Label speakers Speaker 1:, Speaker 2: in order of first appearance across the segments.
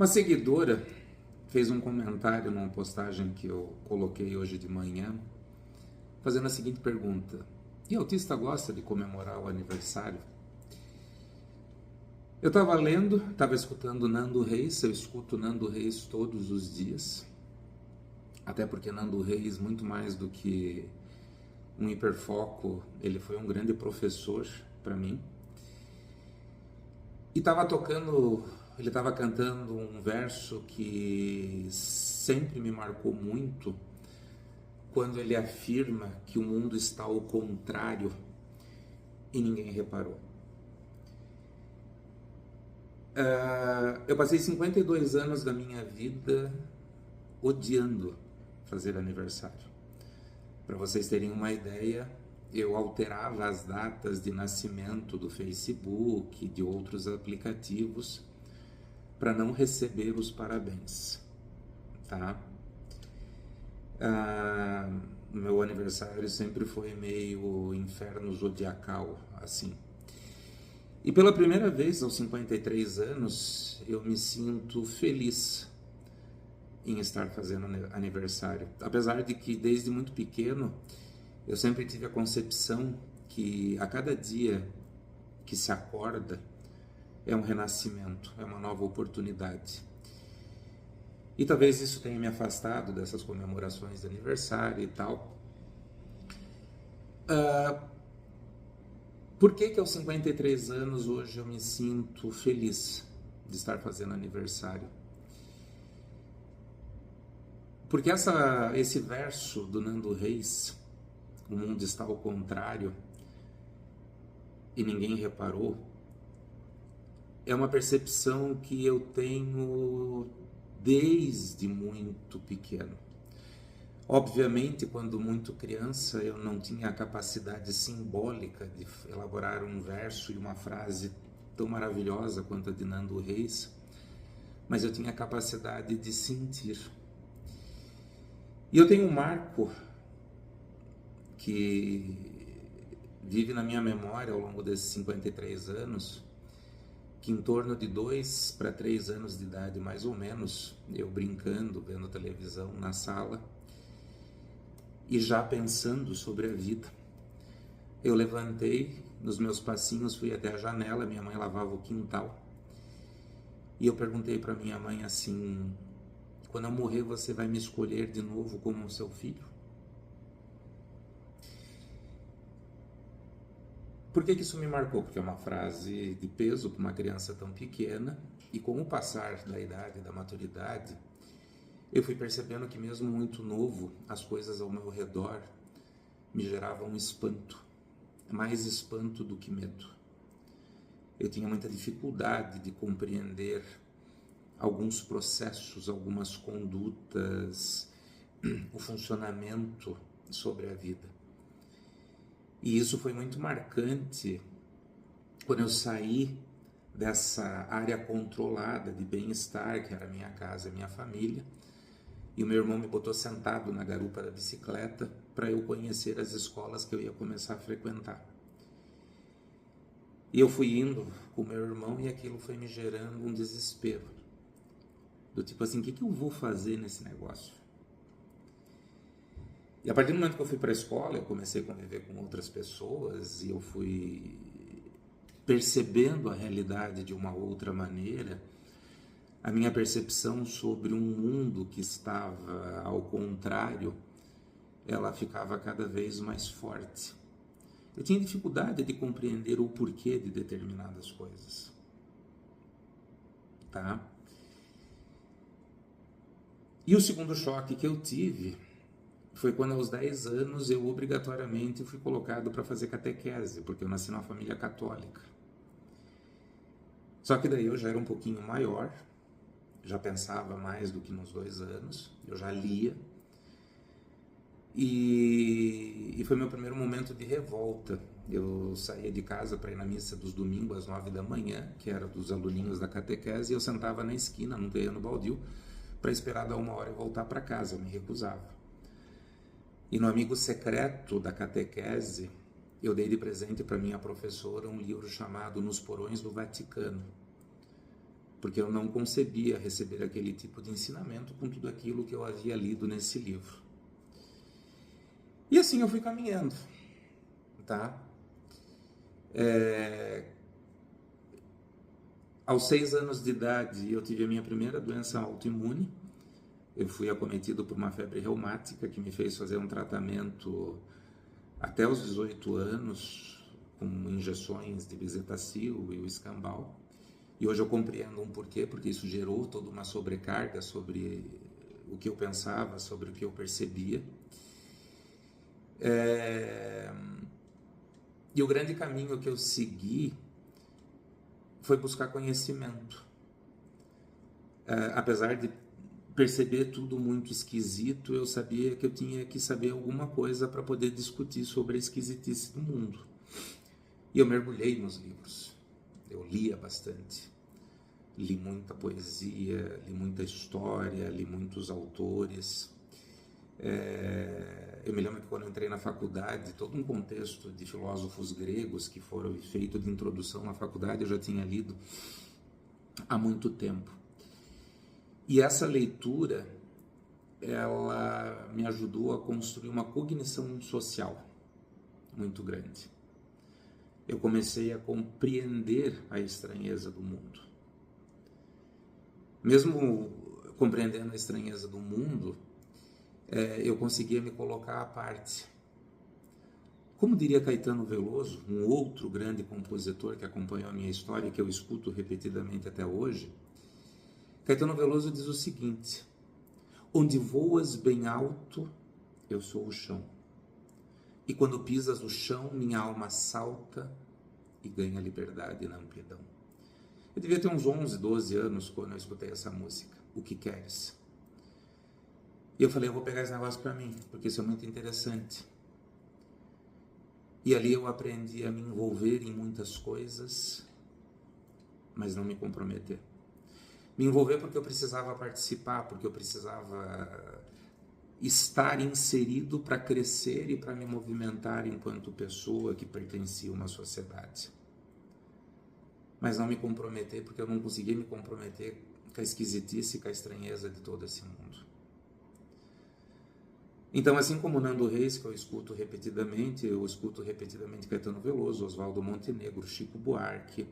Speaker 1: Uma seguidora fez um comentário numa postagem que eu coloquei hoje de manhã, fazendo a seguinte pergunta: e autista gosta de comemorar o aniversário? Eu estava lendo, estava escutando Nando Reis, eu escuto Nando Reis todos os dias, até porque Nando Reis, muito mais do que um hiperfoco, ele foi um grande professor para mim. E estava tocando, ele estava cantando um verso que sempre me marcou muito, quando ele afirma que o mundo está ao contrário e ninguém reparou. Eu passei 52 anos da minha vida odiando fazer aniversário. Para vocês terem uma ideia, eu alterava as datas de nascimento do Facebook, de outros aplicativos, para não receber os parabéns, tá? Meu aniversário sempre foi meio inferno zodiacal, assim. E pela primeira vez, aos 53 anos, eu me sinto feliz em estar fazendo aniversário. Apesar de que, desde muito pequeno, eu sempre tive a concepção que a cada dia que se acorda é um renascimento, é uma nova oportunidade. E talvez isso tenha me afastado dessas comemorações de aniversário e tal. Por que aos 53 anos hoje eu me sinto feliz de estar fazendo aniversário? Porque esse verso do Nando Reis, o mundo está ao contrário e ninguém reparou, é uma percepção que eu tenho desde muito pequeno. Obviamente, quando muito criança, eu não tinha a capacidade simbólica de elaborar um verso e uma frase tão maravilhosa quanto a de Nando Reis, mas eu tinha a capacidade de sentir. E eu tenho um marco que vive na minha memória ao longo desses 53 anos, que em torno de 2 para 3 anos de idade, mais ou menos, eu brincando, vendo televisão na sala, e já pensando sobre a vida, eu levantei nos meus passinhos, fui até a janela, minha mãe lavava o quintal, e eu perguntei para minha mãe assim: quando eu morrer você vai me escolher de novo como seu filho? Por que isso me marcou? Porque é uma frase de peso para uma criança tão pequena, e com o passar da idade, da maturidade, eu fui percebendo que mesmo muito novo, as coisas ao meu redor me geravam espanto, mais espanto do que medo. Eu tinha muita dificuldade de compreender alguns processos, algumas condutas, o funcionamento sobre a vida. E isso foi muito marcante quando eu saí dessa área controlada de bem-estar, que era a minha casa e minha família, e o meu irmão me botou sentado na garupa da bicicleta para eu conhecer as escolas que eu ia começar a frequentar. E eu fui indo com o meu irmão e aquilo foi me gerando um desespero. Do tipo assim, o que eu vou fazer nesse negócio? E a partir do momento que eu fui para a escola, eu comecei a conviver com outras pessoas e eu fui percebendo a realidade de uma outra maneira. A minha percepção sobre um mundo que estava ao contrário, ela ficava cada vez mais forte. Eu tinha dificuldade de compreender o porquê de determinadas coisas. Tá? E o segundo choque que eu tive foi quando aos 10 anos eu obrigatoriamente fui colocado para fazer catequese, porque eu nasci numa família católica. Só que daí eu já era um pouquinho maior, já pensava mais do que nos 2 anos, eu já lia, e foi meu primeiro momento de revolta. Eu saía de casa para ir na missa dos domingos às 9 da manhã, que era dos aluninhos da catequese, e eu sentava na esquina, num terreno baldio, para esperar dar 1 hora e voltar para casa, eu me recusava. E no amigo secreto da catequese, eu dei de presente para minha professora um livro chamado Nos Porões do Vaticano. porque eu não concebia receber aquele tipo de ensinamento com tudo aquilo que eu havia lido nesse livro. E assim eu fui caminhando, tá? Aos 6 anos de idade, eu tive a minha primeira doença autoimune. Eu fui acometido por uma febre reumática que me fez fazer um tratamento até os 18 anos, com injeções de bezetacil e o escambau. E hoje eu compreendo um porquê, porque isso gerou toda uma sobrecarga sobre o que eu pensava, sobre o que eu percebia. E o grande caminho que eu segui foi buscar conhecimento. Apesar de perceber tudo muito esquisito, eu sabia que eu tinha que saber alguma coisa para poder discutir sobre a esquisitice do mundo. E eu mergulhei nos livros. Eu lia bastante. Li muita poesia, li muita história, li muitos autores. Eu me lembro que quando eu entrei na faculdade, todo um contexto de filósofos gregos que foram feito de introdução na faculdade, eu já tinha lido há muito tempo. E essa leitura, ela me ajudou a construir uma cognição social muito grande. Eu comecei a compreender a estranheza do mundo. Mesmo compreendendo a estranheza do mundo, eu conseguia me colocar à parte. Como diria Caetano Veloso, um outro grande compositor que acompanhou a minha história e que eu escuto repetidamente até hoje, Caetano Veloso diz o seguinte: onde voas bem alto, eu sou o chão. E quando pisas o chão, minha alma salta e ganha liberdade na amplidão. Eu devia ter uns 11, 12 anos quando eu escutei essa música. O que queres? E eu falei, eu vou pegar esse negócio para mim, porque isso é muito interessante. E ali eu aprendi a me envolver em muitas coisas, mas não me comprometer. Me envolver porque eu precisava participar, porque eu precisava estar inserido para crescer e para me movimentar enquanto pessoa que pertencia a uma sociedade. Mas não me comprometer porque eu não conseguia me comprometer com a esquisitice e com a estranheza de todo esse mundo. Então, assim como Nando Reis, que eu escuto repetidamente Caetano Veloso, Oswaldo Montenegro, Chico Buarque,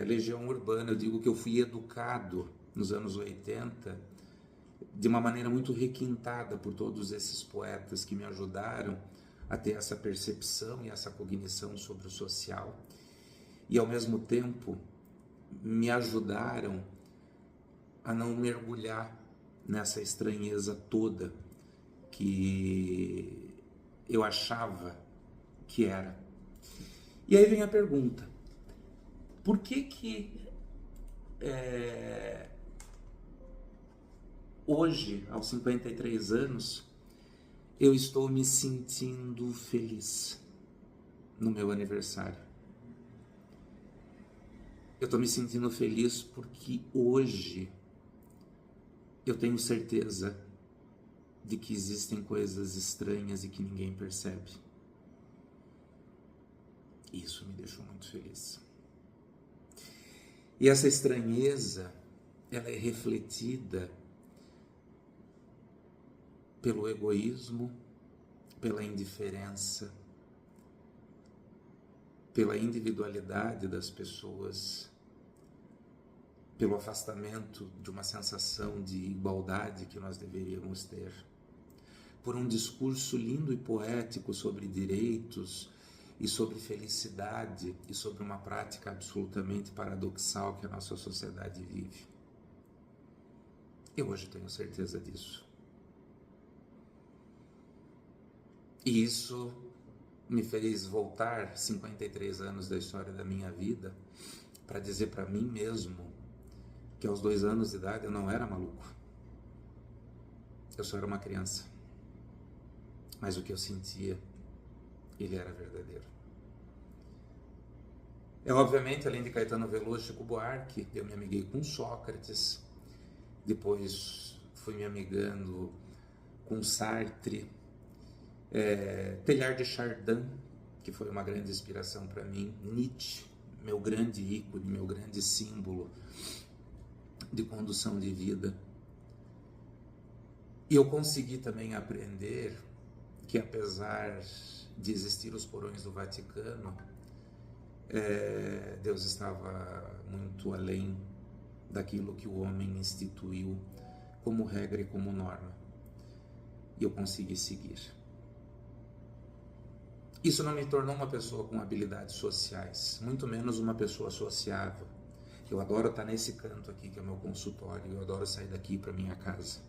Speaker 1: Legião Urbana, eu digo que eu fui educado nos anos 80 de uma maneira muito requintada por todos esses poetas que me ajudaram a ter essa percepção e essa cognição sobre o social e ao mesmo tempo me ajudaram a não mergulhar nessa estranheza toda que eu achava que era. E aí vem a pergunta: por que hoje, aos 53 anos, eu estou me sentindo feliz no meu aniversário? Eu estou me sentindo feliz porque hoje eu tenho certeza de que existem coisas estranhas e que ninguém percebe. Isso me deixou muito feliz. E essa estranheza, ela é refletida pelo egoísmo, pela indiferença, pela individualidade das pessoas, pelo afastamento de uma sensação de igualdade que nós deveríamos ter, por um discurso lindo e poético sobre direitos e sobre felicidade e sobre uma prática absolutamente paradoxal que a nossa sociedade vive. Eu hoje tenho certeza disso. E isso me fez voltar 53 anos da história da minha vida para dizer para mim mesmo que aos 2 anos de idade eu não era maluco. Eu só era uma criança. Mas o que eu sentia, ele era verdadeiro. Obviamente, além de Caetano Veloso, Chico Buarque, eu me amiguei com Sócrates, depois fui me amigando com Sartre, Teilhard de Chardin, que foi uma grande inspiração para mim, Nietzsche, meu grande ícone, meu grande símbolo de condução de vida. E eu consegui também aprender que, apesar de existir os porões do Vaticano, Deus estava muito além daquilo que o homem instituiu como regra e como norma. E eu consegui seguir. Isso não me tornou uma pessoa com habilidades sociais, muito menos uma pessoa sociável. Eu adoro estar nesse canto aqui, que é o meu consultório, eu adoro sair daqui para minha casa.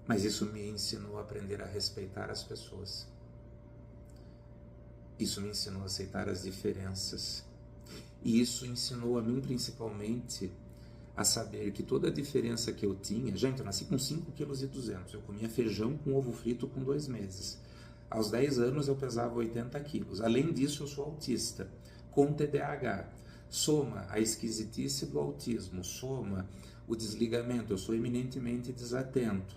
Speaker 1: Mas isso me ensinou a aprender a respeitar as pessoas. Isso me ensinou a aceitar as diferenças. E isso ensinou a mim, principalmente, a saber que toda a diferença que eu tinha... Gente, eu nasci com 5,2 kg. Eu comia feijão com ovo frito com 2 meses. Aos 10 anos eu pesava 80 quilos. Além disso, eu sou autista, com TDAH. Soma a esquisitice do autismo, soma o desligamento. Eu sou eminentemente desatento,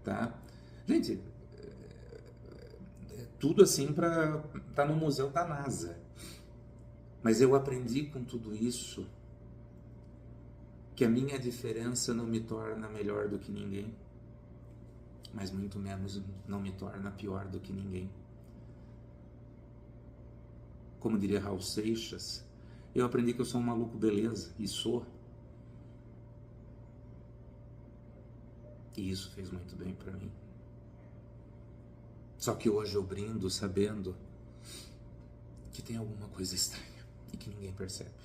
Speaker 1: tá? Gente, tudo assim para estar no museu da NASA. Mas eu aprendi com tudo isso que a minha diferença não me torna melhor do que ninguém, mas muito menos não me torna pior do que ninguém. Como diria Raul Seixas, eu aprendi que eu sou um maluco beleza, e sou. E isso fez muito bem para mim. Só que hoje eu brindo sabendo que tem alguma coisa estranha e que ninguém percebe.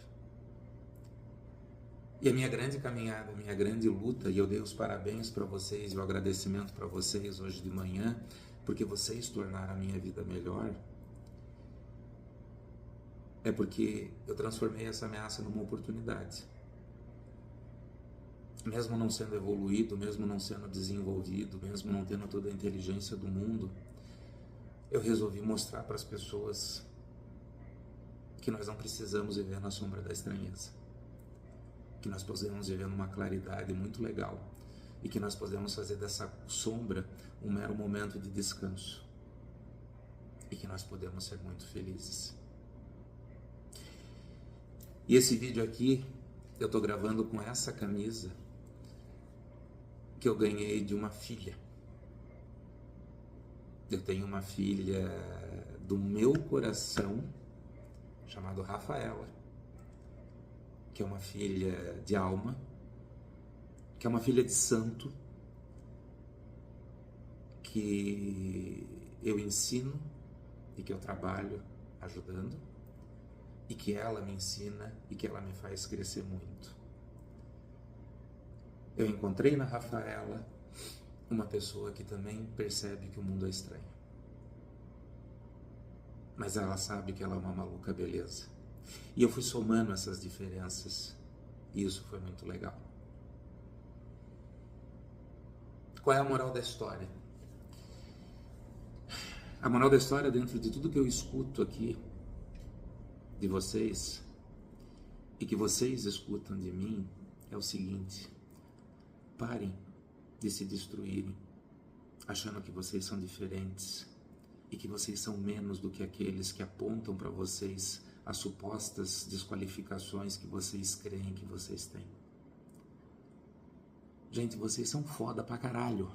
Speaker 1: E a minha grande caminhada, a minha grande luta, e eu dei os parabéns para vocês e o agradecimento para vocês hoje de manhã, porque vocês tornaram a minha vida melhor, é porque eu transformei essa ameaça numa oportunidade. Mesmo não sendo evoluído, mesmo não sendo desenvolvido, mesmo não tendo toda a inteligência do mundo, eu resolvi mostrar para as pessoas que nós não precisamos viver na sombra da estranheza, que nós podemos viver numa claridade muito legal e que nós podemos fazer dessa sombra um mero momento de descanso e que nós podemos ser muito felizes. E esse vídeo aqui eu estou gravando com essa camisa que eu ganhei de uma filha. Eu tenho uma filha do meu coração, chamada Rafaela, que é uma filha de alma, que é uma filha de santo, que eu ensino e que eu trabalho ajudando, e que ela me ensina e que ela me faz crescer muito. Eu encontrei na Rafaela uma pessoa que também percebe que o mundo é estranho. Mas ela sabe que ela é uma maluca beleza. E eu fui somando essas diferenças e isso foi muito legal. Qual é a moral da história? A moral da história, dentro de tudo que eu escuto aqui de vocês e que vocês escutam de mim, é o seguinte: parem de se destruírem achando que vocês são diferentes e que vocês são menos do que aqueles que apontam para vocês as supostas desqualificações que vocês creem que vocês têm. Gente, vocês são foda pra caralho.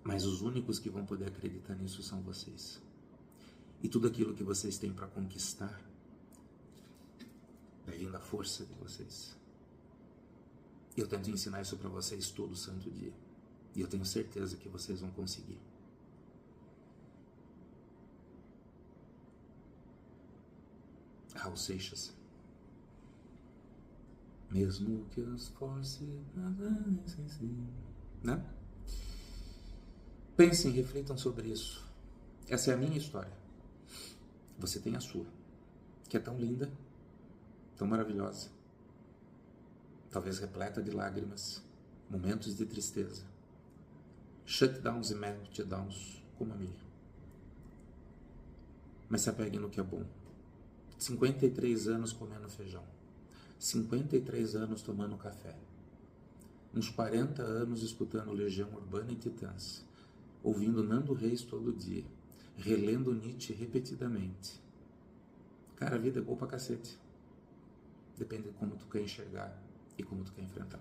Speaker 1: Mas os únicos que vão poder acreditar nisso são vocês. E tudo aquilo que vocês têm para conquistar vai vir da força de vocês. Eu tento ensinar isso para vocês todo santo dia. E eu tenho certeza que vocês vão conseguir. Raul Seixas. Mesmo que eu esforce, né? Pensem, reflitam sobre isso. Essa é a minha história. Você tem a sua, que é tão linda, tão maravilhosa, talvez repleta de lágrimas, momentos de tristeza, shutdowns e meltdowns como a minha. Mas se apeguem no que é bom. 53 anos comendo feijão, 53 anos tomando café, uns 40 anos escutando Legião Urbana e Titãs, ouvindo Nando Reis todo dia, relendo Nietzsche repetidamente. Cara, a vida é boa pra cacete. Depende de como tu quer enxergar e como tu quer enfrentar.